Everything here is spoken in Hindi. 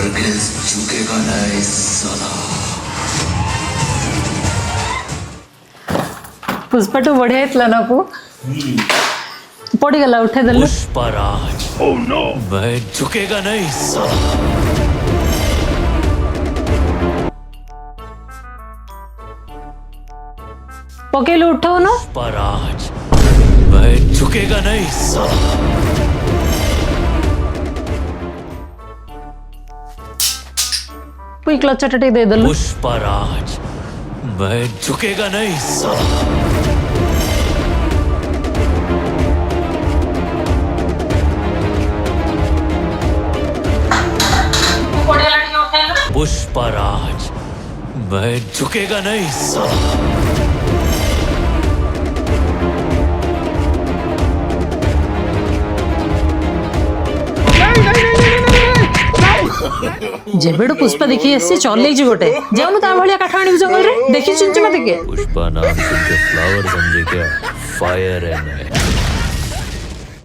हरगिज झुकेगा नहीं साला। पुष्पा टू बढ़िया इतला ना पु पड़ीगला उठे देलु पुष्पराज मैं झुकेगा नहीं साला। पकेलु उठाओ न पुष्पराज मैं झुकेगा नहीं साला। पुई क्लच चटटी दे देलु पुष्पराज मैं झुकेगा नहीं साला। पुष्पराज मैं झुकेगा नहीं साला। जेबेडू पुष्पा देखी एसी चले जी गोटे जाऊनु ता भलिया काठ आनी जंगल रे देखि चिंच मत के पुष्पा नाम सुन के फ्लावर समझे क्या फायर है मैं।